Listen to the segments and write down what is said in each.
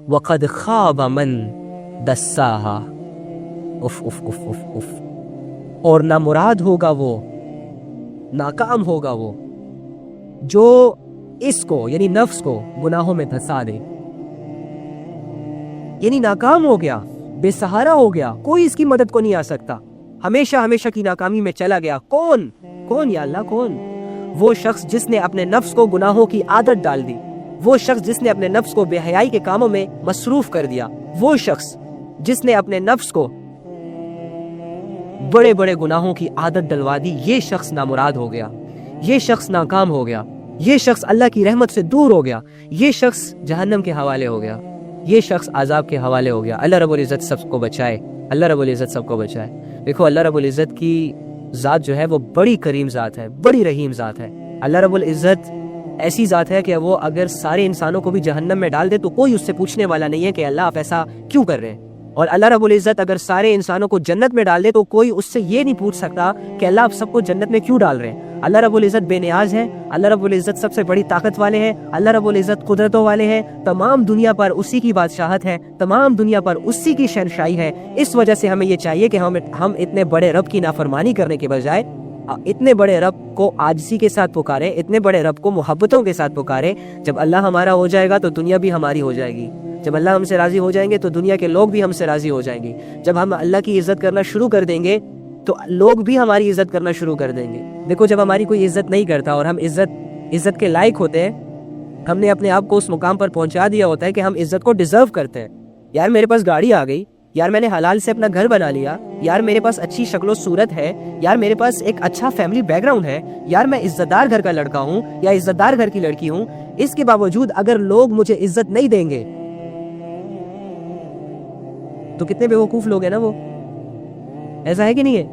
وَقَدْ خَابَ مَنْ دَسَّاهَا. اور نامراد ہوگا وہ، ناکام ہوگا وہ جو اس کو یعنی نفس کو گناہوں میں دھسا دے. یعنی ناکام ہو گیا، بے سہارا ہو گیا، کوئی اس کی مدد کو نہیں آ سکتا، ہمیشہ کی ناکامی میں چلا گیا. کون یا اللہ کون؟ وہ شخص جس نے اپنے نفس کو گناہوں کی عادت ڈال دی، وہ شخص جس نے اپنے نفس کو بے حیائی کے کاموں میں مصروف کر دیا، وہ شخص جس نے اپنے نفس کو بڑے بڑے گناہوں کی عادت ڈلوا دی. یہ شخص نامراد ہو گیا، یہ شخص ناکام ہو گیا، یہ شخص اللہ کی رحمت سے دور ہو گیا، یہ شخص جہنم کے حوالے ہو گیا، یہ شخص عذاب کے حوالے ہو گیا. اللہ رب العزت سب کو بچائے، اللہ رب العزت سب کو بچائے. دیکھو اللہ رب العزت کی ذات جو ہے وہ بڑی کریم ذات ہے، بڑی رحیم ذات ہے. اللہ رب العزت ایسی ذات ہے کہ وہ اگر سارے انسانوں کو بھی جہنم میں ڈال دے تو کوئی اس سے پوچھنے والا نہیں ہے کہ اللہ آپ ایسا کیوں کر رہے ہیں. اور اللہ رب العزت اگر سارے انسانوں کو جنت میں ڈال دے تو کوئی اس سے یہ نہیں پوچھ سکتا کہ اللہ آپ سب کو جنت میں کیوں ڈال رہے ہیں. اللہ رب العزت بے نیاز ہے، اللہ رب العزت سب سے بڑی طاقت والے ہیں، اللہ رب العزت قدرتوں والے ہیں. تمام دنیا پر اسی کی بادشاہت ہے، تمام دنیا پر اسی کی شہنشاہی ہے. اس وجہ سے ہمیں یہ چاہیے کہ ہم اتنے بڑے رب کی نافرمانی کرنے کے بجائے اتنے بڑے رب کو عاجزی کے ساتھ پکارے، اتنے بڑے رب کو محبتوں کے ساتھ پکارے. جب اللہ ہمارا ہو جائے گا تو دنیا بھی ہماری ہو جائے گی. جب اللہ ہم سے راضی ہو جائیں گے تو دنیا کے لوگ بھی ہم سے راضی ہو جائیں گے. جب ہم اللہ کی عزت کرنا شروع کر دیں گے تو لوگ بھی ہماری عزت کرنا شروع کر دیں گے. دیکھو جب ہماری کوئی عزت نہیں کرتا اور ہم عزت کے لائق ہوتے ہیں، ہم نے اپنے آپ کو اس مقام پر پہنچا دیا ہوتا ہے کہ ہم عزت کو ڈیزرو کرتے ہیں. یار میرے پاس گاڑی آ گئی، یار میں نے حلال سے اپنا گھر بنا لیا، یار میرے پاس اچھی شکل و صورت ہے، یار میرے پاس ایک اچھا فیملی بیک گراؤنڈ ہے، یار میں عزت دار گھر کا لڑکا ہوں یا عزت دار گھر کی لڑکی ہوں. اس کے باوجود اگر لوگ مجھے عزت نہیں دیں گے تو کتنے بیوقوف لوگ ہیں نا وہ. ایسا ہے کہ نہیں ہے؟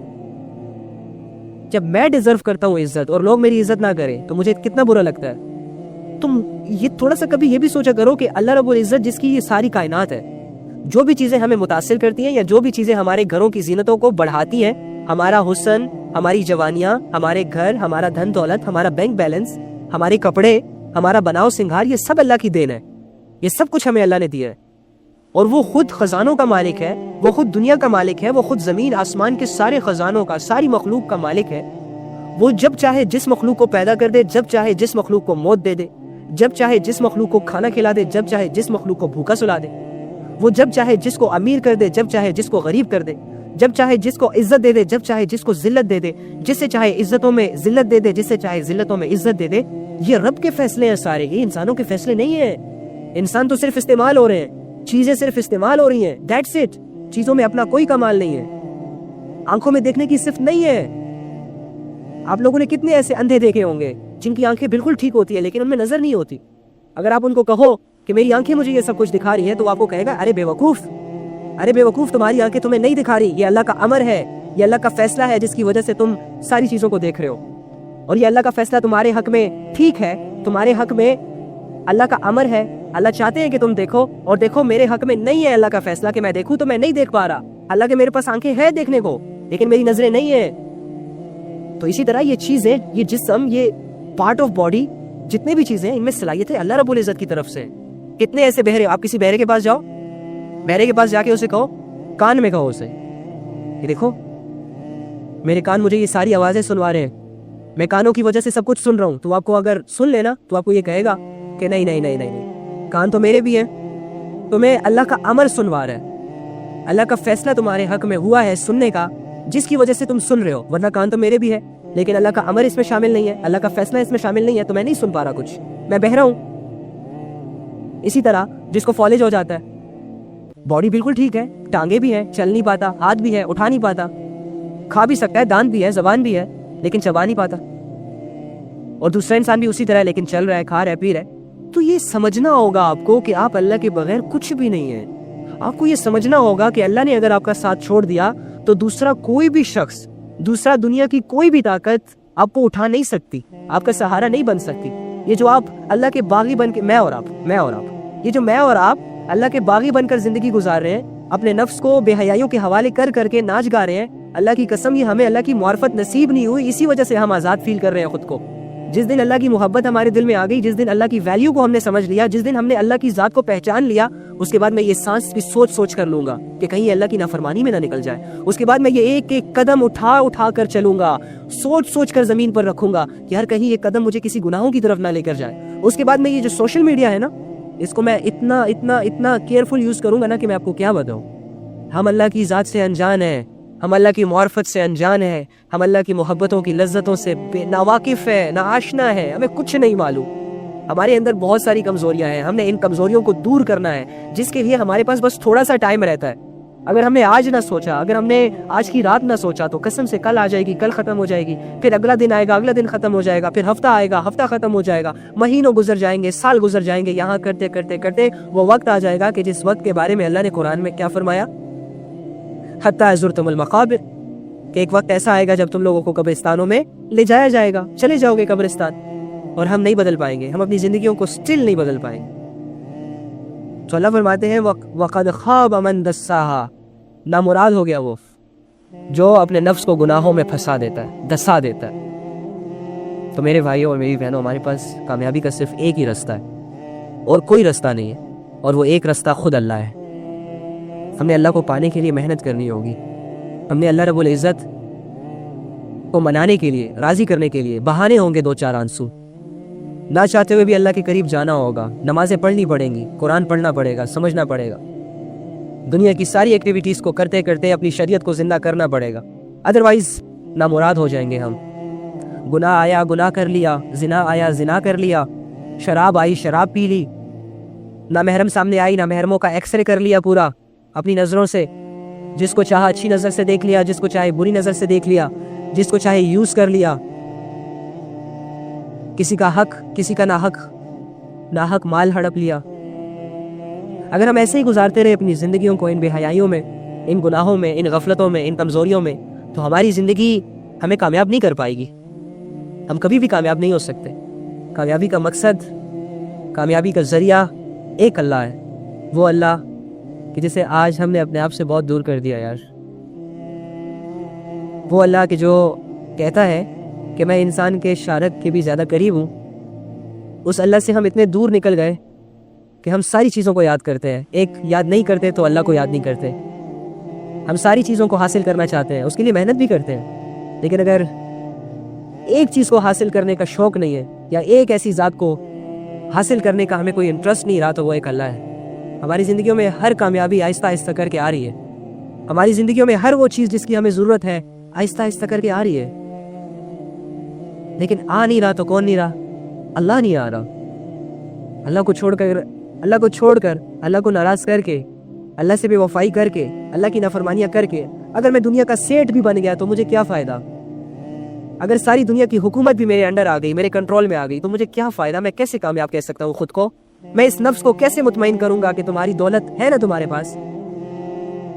جب میں ڈیزرو کرتا ہوں عزت اور لوگ میری عزت نہ کریں تو مجھے کتنا برا لگتا ہے. تم یہ تھوڑا سا کبھی یہ بھی سوچا کرو کہ اللہ رب العزت جس کی یہ ساری کائنات ہے، جو بھی چیزیں ہمیں متاثر کرتی ہیں یا جو بھی چیزیں ہمارے گھروں کی زینتوں کو بڑھاتی ہیں، ہمارا حسن، ہماری جوانیاں، ہمارے گھر، ہمارا دھن دولت، ہمارا بینک بیلنس، ہمارے کپڑے، ہمارا بناؤ سنگھار، یہ سب اللہ کی دین ہے. یہ سب کچھ ہمیں اللہ نے دیا ہے. اور وہ خود خزانوں کا مالک ہے، وہ خود دنیا کا مالک ہے، وہ خود زمین آسمان کے سارے خزانوں کا، ساری مخلوق کا مالک ہے. وہ جب چاہے جس مخلوق کو پیدا کر دے، جب چاہے جس مخلوق کو موت دے دے، جب چاہے جس مخلوق کو کھانا کھلا دے، جب چاہے جس مخلوق کو بھوکا سلا دے. وہ جب چاہے جس کو امیر کر دے، جب چاہے جس کو غریب کر دے، جب چاہے جس کو عزت دے دے، جب چاہے جس کو ذلت دے دے، جس سے چاہے عزتوں میں ذلت دے دے، جس سے چاہے ذلتوں میں عزت دے دے. یہ رب کے فیصلے ہیں سارے، یہ انسانوں کے فیصلے نہیں ہیں. انسان تو صرف استعمال ہو رہے ہیں، چیزیں صرف استعمال ہو رہی ہیں، دیٹس اٹ. چیزوں میں اپنا کوئی کمال نہیں ہے، آنکھوں میں دیکھنے کی صفت نہیں ہے. آپ لوگوں نے کتنے ایسے اندھے دیکھے ہوں گے جن کی آنکھیں بالکل ٹھیک ہوتی ہیں لیکن ان میں نظر نہیں ہوتی. اگر آپ ان کو کہو کہ میری آنکھیں مجھے یہ سب کچھ دکھا رہی ہیں تو آپ کو کہے گا ارے بے وقوف تمہاری آنکھیں تمہیں نہیں دکھا رہی، یہ اللہ کا امر ہے، یہ اللہ کا فیصلہ ہے جس کی وجہ سے تم ساری چیزوں کو دیکھ رہے ہو. اور یہ اللہ کا فیصلہ تمہارے حق میں ٹھیک ہے، تمہارے حق میں اللہ کا امر ہے. اللہ چاہتے ہیں کہ تم دیکھو، اور دیکھو میرے حق میں نہیں ہے اللہ کا فیصلہ کہ میں دیکھوں، تو میں نہیں دیکھ پا رہا. اللہ کے میرے پاس آنکھیں ہیں دیکھنے کو لیکن میری نظریں نہیں ہیں. تو اسی طرح یہ چیزیں، یہ جسم، یہ پارٹ آف باڈی، جتنے بھی چیزیں ان میں صلاحیت ہے اللہ رب العزت کی طرف سے. کتنے ایسے بہرے، آپ کسی بہرے کے پاس جاؤ، بہرے کے پاس جا کے اسے کہو، کان میں کہو اسے یہ دیکھو میرے کان مجھے یہ ساری آوازیں سنوا رہے ہیں، میں کانوں کی وجہ سے سب کچھ سن رہا ہوں. تو آپ کو اگر سن لینا تو آپ کو یہ کہے گا کہ نہیں نہیں نہیں نہیں، کان تو میرے بھی ہیں، تمہیں اللہ کا امر سنوا رہا ہے، اللہ کا فیصلہ تمہارے حق میں ہوا ہے سننے کا جس کی وجہ سے تم سن رہے ہو. ورنہ کان تو میرے بھی ہے لیکن اللہ کا امر اس میں شامل نہیں ہے، اللہ کا فیصلہ اس میں شامل نہیں ہے، تو میں نہیں سن پا رہا کچھ، میں بہرا ہوں. اسی طرح جس کو فالج ہو جاتا ہے، باڈی بالکل ٹھیک ہے، ٹانگیں بھی ہیں، چل نہیں پاتا، ہاتھ بھی ہے، اٹھا نہیں پاتا، کھا بھی سکتا ہے، دانت بھی ہے، زبان بھی ہے لیکن چبا نہیں پاتا. اور دوسرا انسان بھی اسی طرح ہے لیکن چل رہا ہے، کھا رہا ہے، پی رہا ہے. تو یہ سمجھنا ہوگا آپ کو کہ آپ اللہ کے بغیر کچھ بھی نہیں ہیں. آپ کو یہ سمجھنا ہوگا کہ اللہ نے اگر آپ کا ساتھ چھوڑ دیا تو دوسرا کوئی بھی شخص، دوسرا دنیا کی کوئی بھی طاقت آپ کو اٹھا نہیں سکتی، آپ کا سہارا نہیں بن سکتی. یہ جو آپ اللہ کے باغی بن کے، میں اور آپ، یہ جو میں اور آپ اللہ کے باغی بن کر زندگی گزار رہے ہیں، اپنے نفس کو بے حیائیوں کے حوالے کر کر کے ناچ گا رہے ہیں، اللہ کی قسم یہ ہمیں اللہ کی معرفت نصیب نہیں ہوئی، اسی وجہ سے ہم آزاد فیل کر رہے ہیں خود کو. جس دن اللہ کی محبت ہمارے دل میں آ گئی، جس دن اللہ کی ویلیو کو ہم نے سمجھ لیا، جس دن ہم نے اللہ کی ذات کو پہچان لیا، اس کے بعد میں یہ سانس بھی سوچ سوچ کر لوں گا کہ کہیں اللہ کی نافرمانی میں نہ نکل جائے. اس کے بعد میں یہ ایک ایک قدم اٹھا کر چلوں گا، سوچ سوچ کر زمین پر رکھوں گا کہ یار کہیں یہ قدم مجھے کسی گناہوں کی طرف نہ لے کر جائے. اس کے بعد میں یہ جو سوشل میڈیا ہے نا، اس کو میں اتنا کیئرفل یوز کروں گا نا کہ میں آپ کو کیا بتاؤں. ہم اللہ کی ذات سے انجان ہیں، ہم اللہ کی معرفت سے انجان ہے، ہم اللہ کی محبتوں کی لذتوں سے ناواقف ہے، نا آشنا ہے، ہمیں کچھ نہیں معلوم. ہمارے اندر بہت ساری کمزوریاں ہیں، ہم نے ان کمزوریوں کو دور کرنا ہے، جس کے لیے ہمارے پاس بس تھوڑا سا ٹائم رہتا ہے. اگر ہم نے آج نہ سوچا، اگر ہم نے آج کی رات نہ سوچا تو قسم سے کل آ جائے گی، کل ختم ہو جائے گی، پھر اگلا دن آئے گا، اگلا دن ختم ہو جائے گا، پھر ہفتہ آئے گا، ہفتہ ختم ہو جائے گا، مہینوں گزر جائیں گے، سال گزر جائیں گے. یہاں کرتے کرتے کرتے وہ وقت آ جائے گا کہ جس وقت کے بارے میں اللہ نے قرآن میں کیا فرمایا، حتی زرتم المقابر، کہ ایک وقت ایسا آئے گا جب تم لوگوں کو قبرستانوں میں لے جایا جائے گا، چلے جاؤ گے قبرستان، اور ہم نہیں بدل پائیں گے، ہم اپنی زندگیوں کو سٹل نہیں بدل پائیں گے. تو اللہ فرماتے ہیں وَقَدْ خَابَ مَنْ دَسَّاهَا، نامراد ہو گیا وہ جو اپنے نفس کو گناہوں میں پھنسا دیتا ہے، دسا دیتا ہے. تو میرے بھائیوں اور میری بہنوں، ہمارے پاس کامیابی کا صرف ایک ہی رستہ ہے اور کوئی رستہ نہیں ہے، اور وہ ایک رستہ خود اللہ ہے. ہم نے اللہ کو پانے کے لیے محنت کرنی ہوگی. ہم نے اللہ رب العزت کو منانے کے لیے، راضی کرنے کے لیے بہانے ہوں گے، دو چار آنسو، نہ چاہتے ہوئے بھی اللہ کے قریب جانا ہوگا. نمازیں پڑھنی پڑیں گی، قرآن پڑھنا پڑے گا، سمجھنا پڑے گا، دنیا کی ساری ایکٹیویٹیز کو کرتے کرتے اپنی شریعت کو زندہ کرنا پڑے گا. ادروائز نامراد ہو جائیں گے ہم. گناہ آیا گناہ کر لیا، زنا آیا زنا کر لیا، شراب آئی شراب پی لی، نامحرم سامنے آئی نامحرموں کا ایکس رے کر لیا پورا اپنی نظروں سے، جس کو چاہا اچھی نظر سے دیکھ لیا، جس کو چاہے بری نظر سے دیکھ لیا، جس کو چاہے یوز کر لیا، کسی کا حق، کسی کا ناحق مال ہڑپ لیا. اگر ہم ایسے ہی گزارتے رہے اپنی زندگیوں کو، ان بے حیائیوں میں، ان گناہوں میں، ان غفلتوں میں، ان کمزوریوں میں، تو ہماری زندگی ہمیں کامیاب نہیں کر پائے گی. ہم کبھی بھی کامیاب نہیں ہو سکتے. کامیابی کا مقصد، کامیابی کا ذریعہ ایک اللہ ہے، وہ اللہ کہ جسے آج ہم نے اپنے آپ سے بہت دور کر دیا یار. وہ اللہ کہ جو کہتا ہے کہ میں انسان کے شارک کے بھی زیادہ قریب ہوں. اس اللہ سے ہم اتنے دور نکل گئے کہ ہم ساری چیزوں کو یاد کرتے ہیں، ایک یاد نہیں کرتے تو اللہ کو یاد نہیں کرتے. ہم ساری چیزوں کو حاصل کرنا چاہتے ہیں، اس کے لیے محنت بھی کرتے ہیں، لیکن اگر ایک چیز کو حاصل کرنے کا شوق نہیں ہے، یا ایک ایسی ذات کو حاصل کرنے کا ہمیں کوئی انٹرسٹ نہیں رہا، تو وہ ایک اللہ ہے. ہماری زندگیوں میں ہر کامیابی آہستہ آہستہ کر کے آ رہی ہے. ہماری زندگیوں میں ہر وہ چیز جس کی ہمیں ضرورت ہے آہستہ آہستہ کر کے آ رہی ہے. لیکن آ نہیں رہا تو کون نہیں رہا؟ اللہ نہیں آ رہا. اللہ کو چھوڑ کر اللہ کو ناراض کر کے، اللہ سے بے وفائی کر کے، اللہ کی نافرمانیاں کر کے اگر میں دنیا کا سیٹ بھی بن گیا تو مجھے کیا فائدہ؟ اگر ساری دنیا کی حکومت بھی میرے انڈر آ گئی، میرے کنٹرول میں آ گئی، تو مجھے کیا فائدہ؟ میں کیسے کامیاب کہہ سکتا ہوں خود کو؟ میں اس نفس کو کیسے مطمئن کروں گا کہ تمہاری دولت ہے نا تمہارے پاس،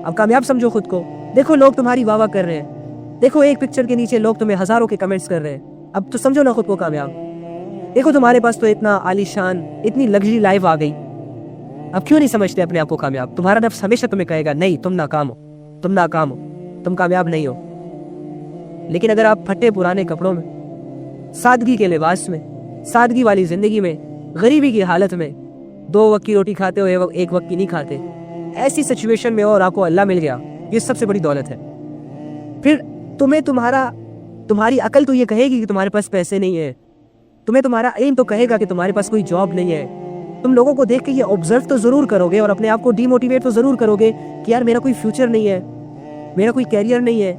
اب کامیاب سمجھو خود کو. دیکھو لوگ تمہاری واہ واہ کر رہے ہیں، دیکھو ایک پکچر کے نیچے لوگ تمہیں ہزاروں کے کمنٹس کر رہے ہیں، اب تو سمجھو نا خود کو کامیاب. دیکھو تمہارے پاس تو اتنا عالی شان، اتنی لگژری لائف آ گئی، اب کیوں نہیں سمجھتے اپنے آپ کو کامیاب؟ تمہارا نفس ہمیشہ تمہیں کہے گا نہیں، تم ناکام ہو، تم کامیاب نہیں ہو. لیکن اگر آپ پھٹے پرانے کپڑوں میں، سادگی کے لباس میں، سادگی والی زندگی میں، غریبی کی حالت میں، 2 وقت کی روٹی کھاتے ہو، 1 وقت کی نہیں کھاتے، ایسی سچویشن میں اور آپ کو اللہ مل گیا، یہ سب سے بڑی دولت ہے. پھر تمہاری عقل تو یہ کہے گی کہ تمہارے پاس پیسے نہیں ہیں، تمہارا علم تو کہے گا کہ تمہارے پاس کوئی جاب نہیں ہے. تم لوگوں کو دیکھ کے یہ آبزرو تو ضرور کرو گے اور اپنے آپ کو ڈی موٹیویٹ تو ضرور کرو گے کہ یار میرا کوئی فیوچر نہیں ہے، میرا کوئی کیریئر نہیں ہے،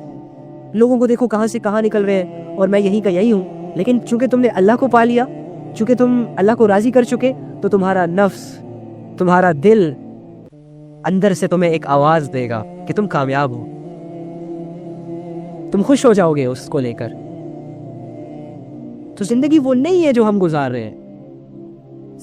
لوگوں کو دیکھو کہاں سے کہاں نکل رہے ہیں اور میں یہیں کا یہی ہوں. لیکن چونکہ تم نے اللہ کو پا لیا، چونکہ تم اللہ کو راضی کر چکے، تو تمہارا نفس، تمہارا دل اندر سے تمہیں ایک آواز دے گا کہ تم کامیاب ہو. تم خوش ہو جاؤ گے اس کو لے کر. تو زندگی وہ نہیں ہے جو ہم گزار رہے ہیں،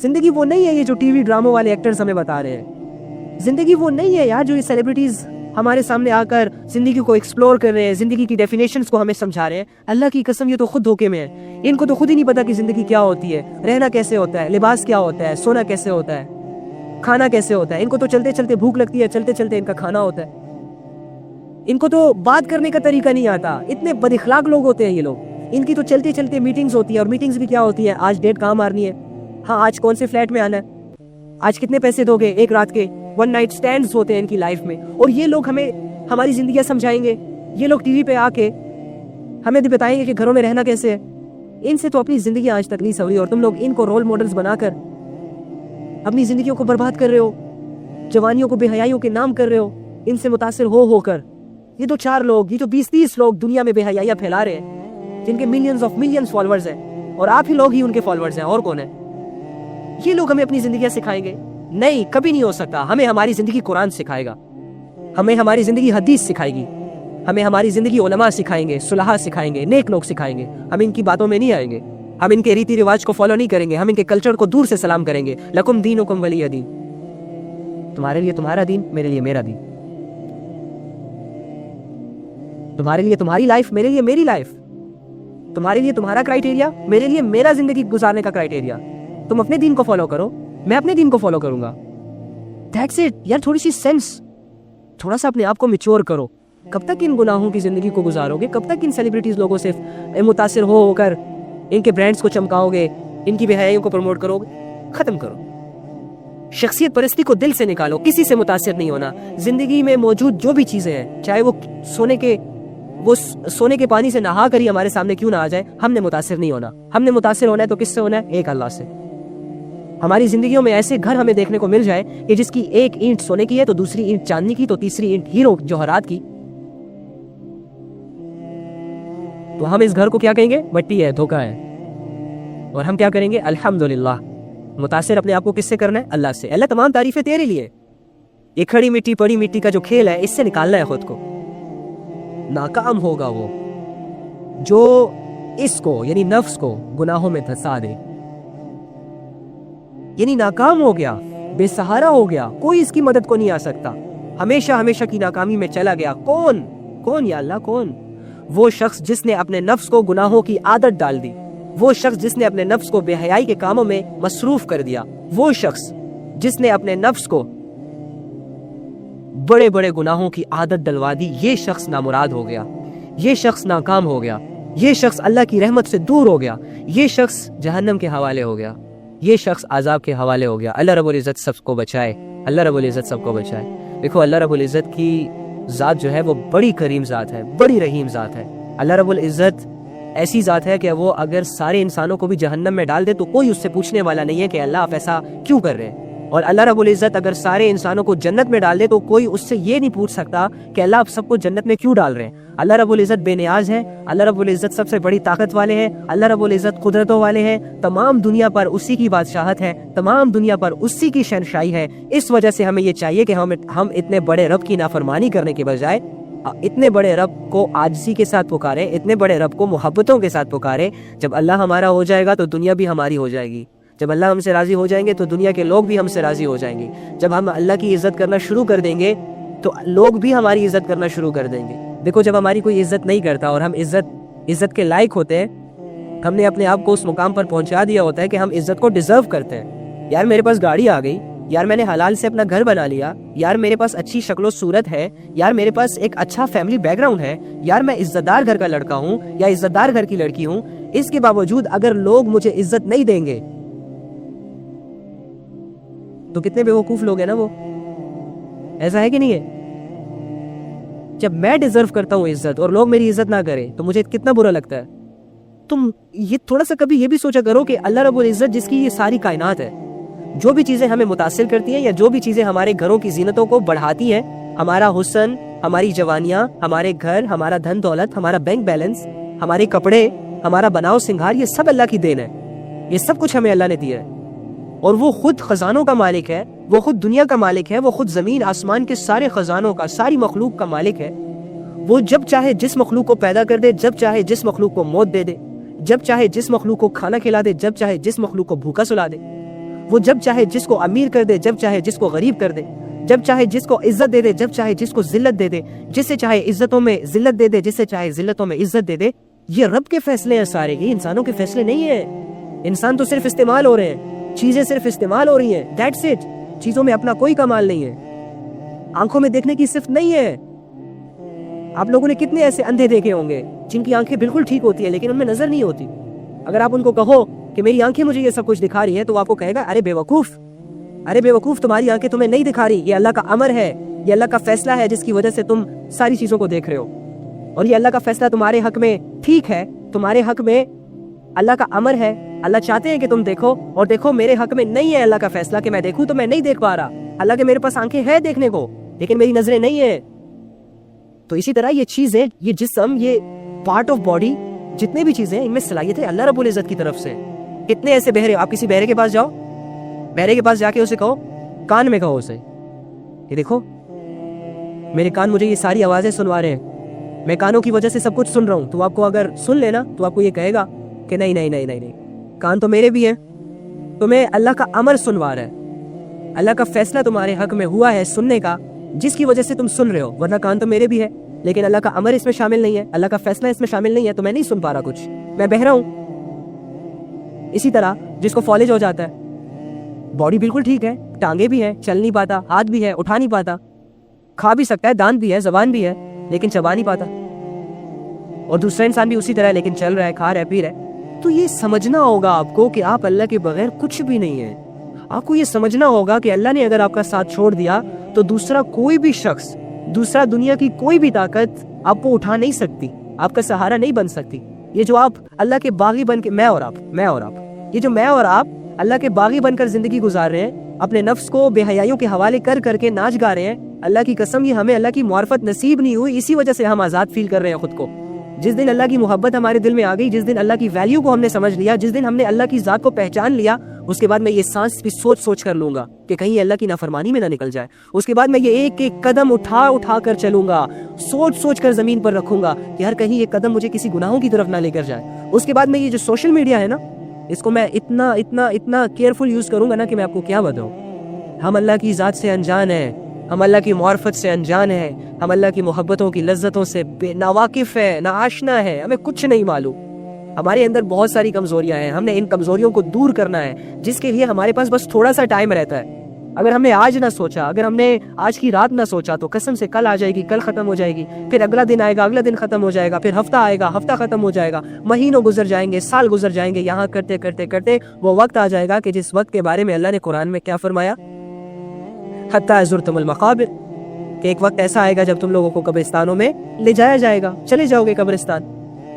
زندگی وہ نہیں ہے یہ جو ٹی وی ڈراموں والے ایکٹرز ہمیں بتا رہے ہیں، زندگی وہ نہیں ہے یار جو یہ سیلیبریٹیز ہمارے سامنے آ کر زندگی کو ایکسپلور کر رہے ہیں، زندگی کی ڈیفینیشنز کو ہمیں سمجھا رہے ہیں. اللہ کی قسم یہ تو خود دھوکے میں ہے. ان کو تو خود ہی نہیں پتا کہ زندگی کیا ہوتی ہے، رہنا کیسے ہوتا ہے، لباس کیا ہوتا ہے، سونا کیسے ہوتا ہے، کھانا کیسے ہوتا ہے. ان کو تو چلتے چلتے بھوک لگتی ہے، چلتے چلتے ان کا کھانا ہوتا ہے. ان کو تو بات کرنے کا طریقہ نہیں آتا. اتنے بد اخلاق لوگ ہوتے ہیں یہ لوگ، ان کی تو چلتے چلتے میٹنگز ہوتی ہیں، اور میٹنگز بھی کیا ہوتی ہیں؟ آج ڈیٹ کہاں مارنی ہے، ہاں آج کون سے فلیٹ میں آنا ہے، آج کتنے پیسے دو گے ایک رات کے، ون نائٹ سٹینڈز ہوتے ہیں ان کی لائف میں. اور یہ لوگ ہمیں ہماری زندگیاں سمجھائیں گے، یہ لوگ ٹی وی پہ آ کے ہمیں بھی بتائیں گے کہ گھروں میں رہنا کیسے ہے. ان سے تو اپنی زندگی آج تک نہیں سنوری، اور تم لوگ ان کو رول ماڈلز بنا کر اپنی زندگیوں کو برباد کر رہے ہو، جوانیوں کو بے حیائیوں کے نام کر رہے ہو ان سے متاثر ہو کر. یہ تو 4 لوگ، یہ تو 20-30 لوگ دنیا میں بے حیائیاں پھیلا رہے ہیں جن کے ملینز فالوورز ہیں، اور آپ ہی لوگ ہی ان کے فالوورز ہیں، اور کون ہے؟ یہ لوگ ہمیں اپنی زندگیاں سکھائیں گے؟ نہیں، کبھی نہیں ہو سکتا. ہمیں ہماری زندگی قرآن سکھائے گا، ہمیں ہماری زندگی حدیث سکھائے گی، ہمیں ہماری زندگی علماء سکھائیں گے، صلحاء سکھائیں گے، نیک لوگ سکھائیں گے. ہم ان کی باتوں میں نہیں آئیں گے، ہم ان کے ریتی رواج کو فالو نہیں کریں گے، ہم ان کے کلچر کو دور سے سلام کریں گے. لکم دینکم ولی دین، تمہارے لیے تمہارا دین، میرے لیے میرا دین. تمہارے لیے تمہاری لائف، میرے لیے میری لائف. تمہارے لیے تمہارا کرائٹیریا، میرے لیے میرا زندگی گزارنے کا کرائٹیریا. تم اپنے دین کو فالو کرو، میں اپنے دین کو فالو کروں گا. دیٹس اٹ یار. تھوڑی سی سینس، تھوڑا سا اپنے آپ کو میچور کرو. کب تک ان گناہوں کی زندگی کو گزارو گے؟ کب تک ان سیلیبریٹیز لوگوں سے متاثر ہو کر ان کے برانڈز کو چمکاؤ گے، ان کی بے حیائیوں کو پروموٹ کرو گے؟ ختم کرو. شخصیت پرستی کو دل سے نکالو. کسی سے متاثر نہیں ہونا. زندگی میں موجود جو بھی چیزیں ہیں، چاہے وہ سونے کے پانی سے نہا کر ہی ہمارے سامنے کیوں نہ آ جائے، ہم نے متاثر نہیں ہونا. ہم نے متاثر ہونا ہے تو کس سے ہونا ہے؟ ایک اللہ سے. ہماری زندگیوں میں ایسے گھر ہمیں دیکھنے کو مل جائے کہ جس کی ایک اینٹ سونے کی ہے تو دوسری اینٹ چاندنی کی تو تیسری اینٹ ہیرو جوہرات کی، تو ہم اس گھر کو کیا کہیں گے؟ مٹی ہے، دھوکہ ہے. اور ہم کیا کریں گے؟ الحمدللہ. متاثر اپنے آپ کو کس سے کرنا ہے؟ اللہ سے. اللہ تمام تعریفیں تیرے لیے. یہ کھڑی مٹی پڑی مٹی کا جو کھیل ہے، اس سے نکالنا ہے خود کو. ناکام ہوگا وہ جو اس کو یعنی نفس کو گناہوں میں دھسا دے. یعنی ناکام ہو گیا، بے سہارا ہو گیا، کوئی اس کی مدد کو نہیں آ سکتا، ہمیشہ ہمیشہ کی ناکامی میں چلا گیا. کون یا اللہ کون؟ وہ شخص جس نے اپنے نفس کو گناہوں کی عادت ڈال دی، وہ شخص جس نے اپنے نفس کو بے حیائی کے کاموں میں مصروف کر دیا، وہ شخص جس نے اپنے نفس کو بڑے بڑے گناہوں کی عادت ڈلوا دی. یہ شخص نامراد ہو گیا، یہ شخص ناکام ہو گیا، یہ شخص اللہ کی رحمت سے دور ہو گیا، یہ شخص جہنم کے حوالے ہو گیا، یہ شخص عذاب کے حوالے ہو گیا. اللہ رب العزت سب کو بچائے، اللہ رب العزت سب کو بچائے. دیکھو اللہ رب العزت کی ذات جو ہے وہ بڑی کریم ذات ہے، بڑی رحیم ذات ہے. اللہ رب العزت ایسی ذات ہے کہ وہ اگر سارے انسانوں کو بھی جہنم میں ڈال دے تو کوئی اس سے پوچھنے والا نہیں ہے کہ اللہ آپ ایسا کیوں کر رہے ہیں. اور اللہ رب العزت اگر سارے انسانوں کو جنت میں ڈال دے تو کوئی اس سے یہ نہیں پوچھ سکتا کہ اللہ آپ سب کو جنت میں کیوں ڈال رہے ہیں. اللہ رب العزت بے نیاز ہے، اللہ رب العزت سب سے بڑی طاقت والے ہیں، اللہ رب العزت قدرتوں والے ہیں. تمام دنیا پر اسی کی بادشاہت ہے، تمام دنیا پر اسی کی شہنشاہی ہے. اس وجہ سے ہمیں یہ چاہیے کہ ہم اتنے بڑے رب کی نافرمانی کرنے کے بجائے اتنے بڑے رب کو عاجزی کے ساتھ پکارے، اتنے بڑے رب کو محبتوں کے ساتھ پکارے. جب اللہ ہمارا ہو جائے گا تو دنیا بھی ہماری ہو جائے گی. جب اللہ ہم سے راضی ہو جائیں گے تو دنیا کے لوگ بھی ہم سے راضی ہو جائیں گے. جب ہم اللہ کی عزت کرنا شروع کر دیں گے تو لوگ بھی ہماری عزت کرنا شروع کر دیں گے. دیکھو جب ہماری کوئی عزت نہیں کرتا اور ہم عزت کے لائق ہوتے ہیں، ہم نے اپنے آپ کو اس مقام پر پہنچا دیا ہوتا ہے کہ ہم عزت کو ڈیزرو کرتے ہیں. یار میرے پاس گاڑی آ گئی، یار میں نے حلال سے اپنا گھر بنا لیا، یار میرے پاس اچھی شکل و صورت ہے، یار میرے پاس ایک اچھا فیملی بیک گراؤنڈ ہے، یار میں عزت دار گھر کا لڑکا ہوں یا عزت دار گھر کی لڑکی ہوں. اس کے باوجود اگر لوگ مجھے عزت نہیں دیں گے تو کتنے بیوقوف لوگ ہیں نا وہ. ایسا ہے کہ نہیں ہے؟ جب میں ڈیزرو کرتا ہوں عزت اور لوگ میری عزت نہ کریں تو مجھے کتنا برا لگتا ہے. تم یہ تھوڑا سا کبھی یہ بھی سوچا کرو کہ اللہ رب العزت جس کی یہ ساری کائنات ہے، جو بھی چیزیں ہمیں متاثر کرتی ہیں یا جو بھی چیزیں ہمارے گھروں کی زینتوں کو بڑھاتی ہیں، ہمارا حسن، ہماری جوانیاں، ہمارے گھر، ہمارا دھن دولت، ہمارا بینک بیلنس، ہمارے کپڑے، ہمارا بناؤ سنگھار، یہ سب اللہ کی دین ہے. یہ سب کچھ ہمیں اللہ نے دیا ہے. اور وہ خود خزانوں کا مالک ہے، وہ خود دنیا کا مالک ہے، وہ خود زمین آسمان کے سارے خزانوں کا، ساری مخلوق کا مالک ہے. وہ جب چاہے جس مخلوق کو پیدا کر دے، جب چاہے جس مخلوق کو موت دے دے، جب چاہے جس مخلوق کو کھانا کھلا دے، جب چاہے جس مخلوق کو بھوکا سلا دے. وہ جب چاہے جس کو امیر کر دے، جب چاہے جس کو غریب کر دے، جب چاہے جس کو عزت دے دے، جب چاہے جس کو ذلت دے دے، جس سے چاہے عزتوں میں ذلت دے دے، جس سے چاہے ذلتوں میں عزت دے دے. یہ رب کے فیصلے ہیں سارے، یہ انسانوں کے فیصلے نہیں ہیں. انسان تو صرف استعمال ہو رہے ہیں، چیزیں صرف استعمال ہو رہی ہیں، دیٹس اٹ. چیزوں میں اپنا کوئی کمال نہیں ہے، آنکھوں میں دیکھنے کی صرف نہیں ہے. آپ لوگوں نے کتنے ایسے اندھے دیکھے ہوں گے جن کی آنکھیں بالکل ٹھیک ہوتی ہیں لیکن ان میں نظر نہیں ہوتی. اگر آپ ان کو کہو کہ میری آنکھیں مجھے یہ سب کچھ دکھا رہی ہے تو آپ کو کہے گا ارے بے وقوف تمہاری آنکھیں تمہیں نہیں دکھا رہی, یہ اللہ کا امر ہے, یہ اللہ کا فیصلہ ہے جس کی وجہ سے تم ساری چیزوں کو دیکھ رہے ہو, اور یہ اللہ کا فیصلہ تمہارے حق میں ٹھیک ہے, تمہارے حق میں اللہ کا امر ہے. اللہ چاہتے ہیں کہ تم دیکھو, اور دیکھو میرے حق میں نہیں ہے اللہ کا فیصلہ کہ میں دیکھوں تو میں نہیں دیکھ پا رہا. اللہ کے میرے پاس آنکھیں ہیں دیکھنے کو لیکن میری نظریں نہیں ہیں. تو اسی طرح یہ چیزیں, یہ جسم, یہ پارٹ آف باڈی, جتنے بھی چیزیں ان میں صلاحیت ہے اللہ رب العزت کی طرف سے. کتنے ایسے بہرے, آپ کسی بہرے کے پاس جاؤ, بہرے کے پاس جا کے اسے کہو, کان میں کہو اسے یہ دیکھو میرے کان مجھے یہ ساری آوازیں سنوا رہے ہیں, میں کانوں کی وجہ سے سب کچھ سن رہا ہوں. تو آپ کو اگر سن لینا تو آپ کو یہ کہے گا کہ نہیں نہیں نہیں نہیں نہیں, کان تو میرے بھی ہیں, تمہیں اللہ کا امر سنوا رہا ہے, اللہ کا فیصلہ تمہارے حق میں ہوا ہے سننے کا جس کی وجہ سے تم سن رہے ہو, ورنہ کان تو میرے بھی ہے لیکن اللہ کا امر اس میں شامل نہیں ہے, اللہ کا فیصلہ اس میں شامل نہیں ہے, تو میں نہیں سن پا رہا کچھ, میں بہرا ہوں. اسی طرح جس کو فالج ہو جاتا ہے, باڈی بالکل ٹھیک ہے, ٹانگیں بھی ہیں, چل نہیں پاتا, ہاتھ بھی ہے, اٹھا نہیں پاتا, کھا بھی سکتا ہے, دانت بھی ہے, زبان بھی ہے لیکن چبا نہیں پاتا, اور دوسرا انسان بھی اسی طرح ہے لیکن چل رہا ہے, کھا رہا ہے, پی رہا ہے. تو یہ سمجھنا ہوگا آپ کو کہ آپ اللہ کے بغیر کچھ بھی نہیں ہیں. آپ کو یہ سمجھنا ہوگا کہ اللہ نے اگر آپ کا ساتھ چھوڑ دیا تو دوسرا کوئی بھی شخص, دوسرا دنیا کی کوئی بھی طاقت آپ کو اٹھا نہیں سکتی, آپ کا سہارا نہیں بن سکتی. یہ جو آپ اللہ کے باغی بن کے, میں اور آپ, یہ جو میں اور آپ اللہ کے باغی بن کر زندگی گزار رہے ہیں, اپنے نفس کو بے حیائیوں کے حوالے کر کر کے ناچ گا رہے ہیں, اللہ کی قسم یہ ہمیں اللہ کی معرفت نصیب نہیں ہوئی, اسی وجہ سے ہم آزاد فیل کر رہے ہیں خود کو. جس دن اللہ کی محبت ہمارے دل میں آ گئی, جس دن اللہ کی ویلیو کو ہم نے سمجھ لیا, جس دن ہم نے اللہ کی ذات کو پہچان لیا, اس کے بعد میں یہ سانس بھی سوچ کر لوں گا کہ کہیں اللہ کی نافرمانی میں نہ نکل جائے. اس کے بعد میں یہ ایک ایک قدم اٹھا کر چلوں گا, سوچ کر زمین پر رکھوں گا کہ ہر کہیں یہ قدم مجھے کسی گناہوں کی طرف نہ لے کر جائے. اس کے بعد میں یہ جو سوشل میڈیا ہے نا, اس کو میں اتنا کیئرفل یوز کروں گا نا کہ میں آپ کو کیا بتاؤں. ہم اللہ کی ذات سے انجان ہیں, ہم اللہ کی معرفت سے انجان ہیں, ہم اللہ کی محبتوں کی لذتوں سے ناواقف ہے, نا آشنا ہے, ہمیں کچھ نہیں معلوم. ہمارے اندر بہت ساری کمزوریاں ہیں, ہم نے ان کمزوریوں کو دور کرنا ہے, جس کے لیے ہمارے پاس بس تھوڑا سا ٹائم رہتا ہے. اگر ہم نے آج نہ سوچا, اگر ہم نے آج کی رات نہ سوچا تو قسم سے کل آ جائے گی, کل ختم ہو جائے گی, پھر اگلا دن آئے گا, اگلا دن ختم ہو جائے گا, پھر ہفتہ آئے گا, ہفتہ ختم ہو جائے گا, مہینوں گزر جائیں گے, سال گزر جائیں گے. یہاں کرتے کرتے کرتے وہ وقت آ جائے گا کہ جس وقت کے بارے میں اللہ نے قرآن میں کیا فرمایا, حتی زرتم المقابر, کہ ایک وقت ایسا آئے گا جب تم لوگوں کو قبرستانوں میں لے جایا جائے گا, چلے جاؤ گے قبرستان,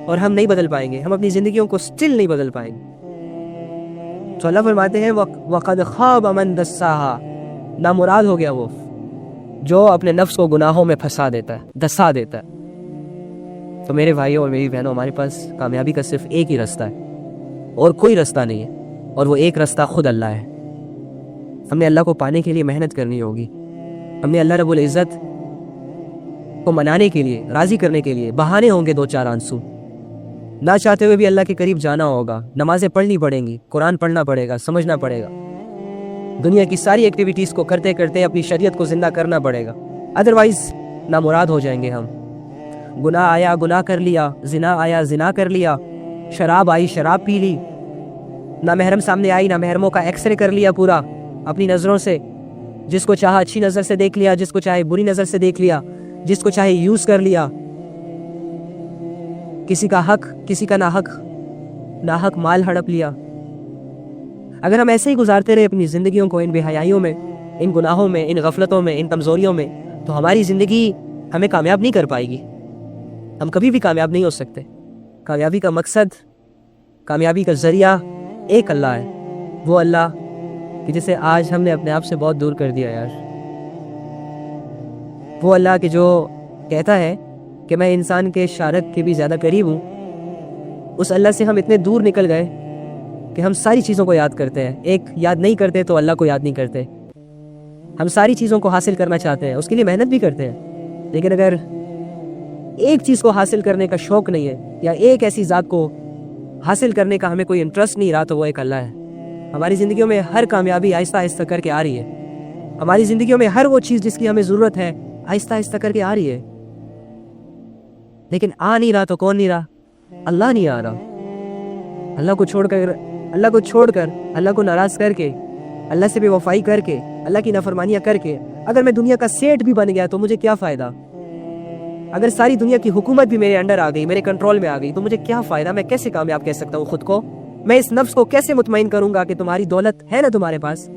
اور ہم نہیں بدل پائیں گے, ہم اپنی زندگیوں کو سٹل نہیں بدل پائیں گے. تو اللہ فرماتے ہیں وَقَدْ خَابَ مَنْ دَسَّاهَا, نامراد ہو گیا وہ جو اپنے نفس کو گناہوں میں پھنسا دیتا ہے, دسا دیتا ہے. تو میرے بھائیوں اور میری بہنوں, ہمارے پاس کامیابی کا صرف ایک ہی رستہ ہے اور کوئی رستہ نہیں ہے, اور وہ ایک رستہ خود اللہ ہے. ہم نے اللہ کو پانے کے لیے محنت کرنی ہوگی, ہم نے اللہ رب العزت کو منانے کے لیے, راضی کرنے کے لیے بہانے ہوں گے, دو چار آنسو, نہ چاہتے ہوئے بھی اللہ کے قریب جانا ہوگا, نمازیں پڑھنی پڑیں گی, قرآن پڑھنا پڑے گا, سمجھنا پڑے گا, دنیا کی ساری ایکٹیویٹیز کو کرتے کرتے اپنی شریعت کو زندہ کرنا پڑے گا, ادروائز نامراد ہو جائیں گے ہم. گناہ آیا گناہ کر لیا, زنا آیا زنا کر لیا, شراب آئی شراب پی لی, نامحرم سامنے آئی نامحرموں کا ایکس رے کر لیا پورا اپنی نظروں سے, جس کو چاہا اچھی نظر سے دیکھ لیا, جس کو چاہے بری نظر سے دیکھ لیا, جس کو چاہے یوز کر لیا, کسی کا حق کسی کا ناحق مال ہڑپ لیا. اگر ہم ایسے ہی گزارتے رہے اپنی زندگیوں کو ان بے حیائیوں میں, ان گناہوں میں, ان غفلتوں میں, ان کمزوریوں میں, تو ہماری زندگی ہمیں کامیاب نہیں کر پائے گی, ہم کبھی بھی کامیاب نہیں ہو سکتے. کامیابی کا مقصد, کامیابی کا ذریعہ ایک اللہ ہے, وہ اللہ کہ جسے آج ہم نے اپنے آپ سے بہت دور کر دیا یار. وہ اللہ کہ جو کہتا ہے کہ میں انسان کے شارک کے بھی زیادہ قریب ہوں, اس اللہ سے ہم اتنے دور نکل گئے کہ ہم ساری چیزوں کو یاد کرتے ہیں, ایک یاد نہیں کرتے تو اللہ کو یاد نہیں کرتے. ہم ساری چیزوں کو حاصل کرنا چاہتے ہیں, اس کے لیے محنت بھی کرتے ہیں, لیکن اگر ایک چیز کو حاصل کرنے کا شوق نہیں ہے یا ایک ایسی ذات کو حاصل کرنے کا ہمیں کوئی انٹرسٹ نہیں رہا, تو وہ ایک اللہ ہے. ہماری زندگیوں میں ہر کامیابی آہستہ آہستہ کر کے آ رہی ہے, ہماری زندگیوں میں ہر وہ چیز جس کی ہمیں ضرورت ہے آہستہ آہستہ کر کے آ رہی ہے, لیکن آ نہیں رہا تو کون نہیں رہا, اللہ نہیں آ رہا. اللہ کو چھوڑ کر اللہ کو ناراض کر کے, اللہ سے بے وفائی کر کے, اللہ کی نافرمانیاں کر کے اگر میں دنیا کا سیٹ بھی بن گیا تو مجھے کیا فائدہ. اگر ساری دنیا کی حکومت بھی میرے انڈر آ گئی, میرے کنٹرول میں آ گئی, تو مجھے کیا فائدہ؟ میں کیسے کامیاب کہہ سکتا ہوں خود کو؟ میں اس نفس کو کیسے مطمئن کروں گا کہ تمہاری دولت ہے نا تمہارے پاس؟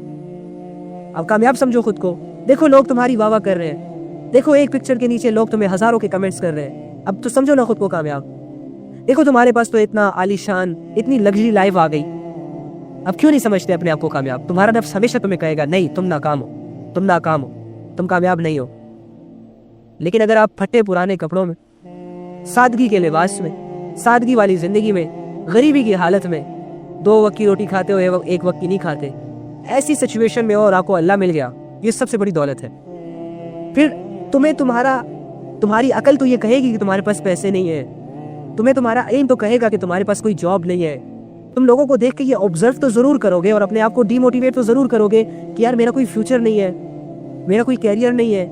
اب کامیاب سمجھو خود کو. دیکھو لوگ تمہاری واہ واہ کر رہے ہیں, دیکھو ایک پکچر کے نیچے لوگ تمہیں ہزاروں کے کمنٹس کر رہے ہیں, اب تو سمجھو نا خود کو کامیاب. دیکھو تمہارے پاس تو اتنا عالی شان, اتنی لگژری لائف آ گئی, اب کیوں نہیں سمجھتے اپنے آپ کو کامیاب؟ تمہارا نفس ہمیشہ تمہیں کہے گا نہیں تم ناکام ہو, تم ناکام ہو, تم کامیاب نہیں ہو. لیکن اگر آپ پھٹے پرانے کپڑوں میں, سادگی کے لباس میں, سادگی والی زندگی میں, غریبی کی حالت میں 2 وقت کی روٹی کھاتے ہو, 1 وقت کی نہیں کھاتے, ایسی سچویشن میں اور آپ کو اللہ مل گیا, یہ سب سے بڑی دولت ہے. پھر تمہیں تمہاری عقل تو یہ کہے گی کہ تمہارے پاس پیسے نہیں ہیں, تمہیں تمہارا علم تو کہے گا کہ تمہارے پاس کوئی جاب نہیں ہے. تم لوگوں کو دیکھ کے یہ آبزرو تو ضرور کرو گے اور اپنے آپ کو ڈی موٹیویٹ تو ضرور کرو گے کہ یار میرا کوئی فیوچر نہیں ہے, میرا کوئی کیریئر نہیں ہے,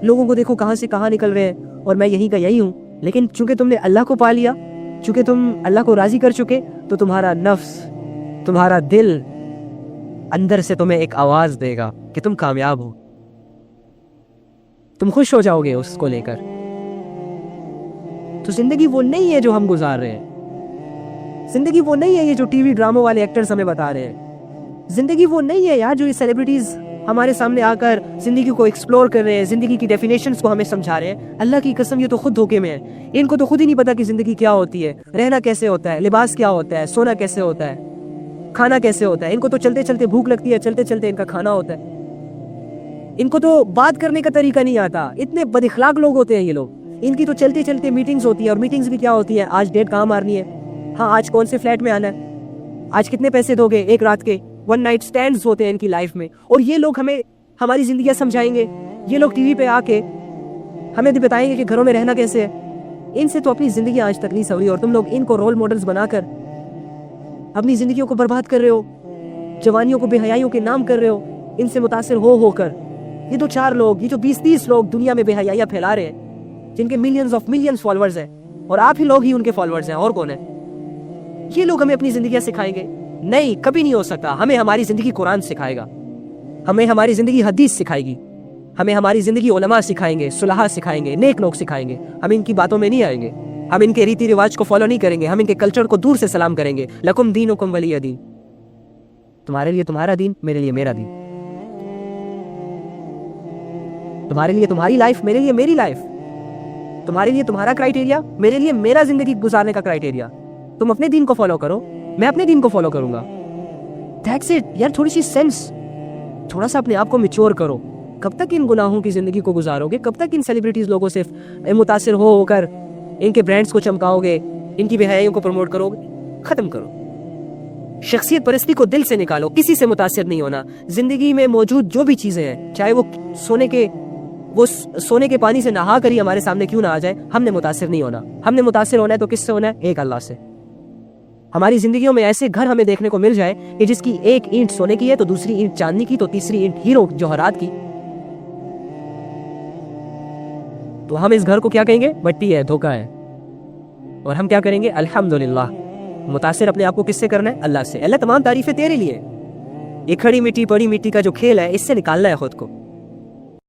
لوگوں کو دیکھو کہاں سے کہاں نکل رہے ہیں اور میں یہیں کا یہی ہوں. لیکن چونکہ تم نے اللہ کو پا لیا, چونکہ تم اللہ کو راضی کر چکے, تو تمہارا نفس, تمہارا دل اندر سے تمہیں ایک آواز دے گا کہ تم کامیاب ہو. تم خوش ہو جاؤ گے اس کو لے کر. تو زندگی وہ نہیں ہے جو ہم گزار رہے ہیں, زندگی وہ نہیں ہے یہ جو ٹی وی ڈراموں والے ایکٹرز ہمیں بتا رہے ہیں, زندگی وہ نہیں ہے یار جو یہ سیلیبریٹیز ہمارے سامنے آ کر زندگی کو ایکسپلور کر رہے ہیں, زندگی کی ڈیفینیشنز کو ہمیں سمجھا رہے ہیں. اللہ کی قسم یہ تو خود دھوکے میں ہے, ان کو تو خود ہی نہیں پتا کہ زندگی کیا ہوتی ہے, رہنا کیسے ہوتا ہے, لباس کیا ہوتا ہے, سونا کیسے ہوتا ہے, کھانا کیسے ہوتا ہے. ان کو تو چلتے چلتے بھوک لگتی ہے, چلتے چلتے ان کا کھانا ہوتا ہے. ان کو تو بات کرنے کا طریقہ نہیں آتا, اتنے بد اخلاق لوگ ہوتے ہیں یہ لوگ. ان کی تو چلتے چلتے میٹنگز ہوتی ہے, اور میٹنگز بھی کیا ہوتی ہے, آج ڈیٹ کہاں مارنی ہے, ہاں آج کون سے فلیٹ میں آنا ہے, آج کتنے پیسے دو گے ایک رات کے. 1 نائٹ سٹینڈز ہوتے ہیں ان کی لائف میں, اور یہ لوگ ہمیں ہماری زندگیاں سمجھائیں گے. یہ لوگ ٹی وی پہ آ کے ہمیں بھی بتائیں گے کہ گھروں میں رہنا کیسے ہے. ان سے تو اپنی زندگی آج تک نہیں سنوری, اور تم لوگ ان کو رول ماڈلز بنا کر اپنی زندگیوں کو برباد کر رہے ہو, جوانیوں کو بے حیائیوں کے نام کر رہے ہو, ان سے متاثر ہو کر. یہ تو 4 لوگ, یہ جو 20-30 لوگ دنیا میں بے حیائیاں پھیلا رہے ہیں, جن کے ملینز فالوورز ہیں, اور آپ ہی لوگ ہی ان کے فالوورز ہیں, اور کون ہے؟ یہ لوگ ہمیں اپنی زندگیاں سکھائیں گے؟ نہیں, کبھی نہیں ہو سکتا. ہمیں ہماری زندگی قرآن سکھائے گا, ہمیں ہماری زندگی حدیث سکھائے گی, ہمیں ہماری زندگی علماء سکھائیں گے, صلحاء سکھائیں گے, نیک لوگ سکھائیں گے. ہم ان کی باتوں میں نہیں آئیں گے, ہم ان کے ریتی رواج کو فالو نہیں کریں گے, ہم ان کے کلچر کو دور سے سلام کریں گے. لکم دینکم ولی دین, تمہارے لیے تمہارا دین, میرے لیے میرا دین. تمہارے لیے تمہاری لائف, میرے لیے میری لائف. تمہارے لیے تمہارا کرائٹیریا, میرے لیے میرا زندگی گزارنے کا کرائٹیریا. تم اپنے دین کو فالو کرو, میں اپنے دین کو فالو کروں گا. دیٹس اٹ یار. تھوڑی سی سینس, تھوڑا سا اپنے آپ کو میچور کرو. کب تک ان گناہوں کی زندگی کو گزارو گے؟ کب تک ان سیلیبریٹیز لوگوں سے متاثر ہو کر ان کے برانڈز کو چمکاؤ گے, ان کی بے حیائیوں کو پروموٹ کرو گے؟ ختم کرو. شخصیت پرستی کو دل سے نکالو, کسی سے متاثر نہیں ہونا. زندگی میں موجود جو بھی چیزیں ہیں, چاہے وہ سونے کے پانی سے نہا کر ہی ہمارے سامنے کیوں نہ آ جائے, ہم نے متاثر نہیں ہونا. ہم نے متاثر ہونا ہے تو کس سے ہونا ہے؟ ایک اللہ سے. ہماری زندگیوں میں ایسے گھر ہمیں دیکھنے کو مل جائے کہ جس کی ایک اینٹ سونے کی ہے, تو دوسری اینٹ چاندنی کی, تو تیسری اینٹ ہیرو جوہرات کی, تو ہم اس گھر کو کیا کہیں گے؟ مٹی ہے, دھوکہ ہے. اور ہم کیا کریں گے؟ الحمدللہ. متاثر اپنے آپ کو کس سے کرنا ہے؟ اللہ سے. اللہ تمام تعریفیں تیرے لیے. یہ کھڑی مٹی پڑی مٹی کا جو کھیل ہے, اس سے نکالنا ہے خود کو.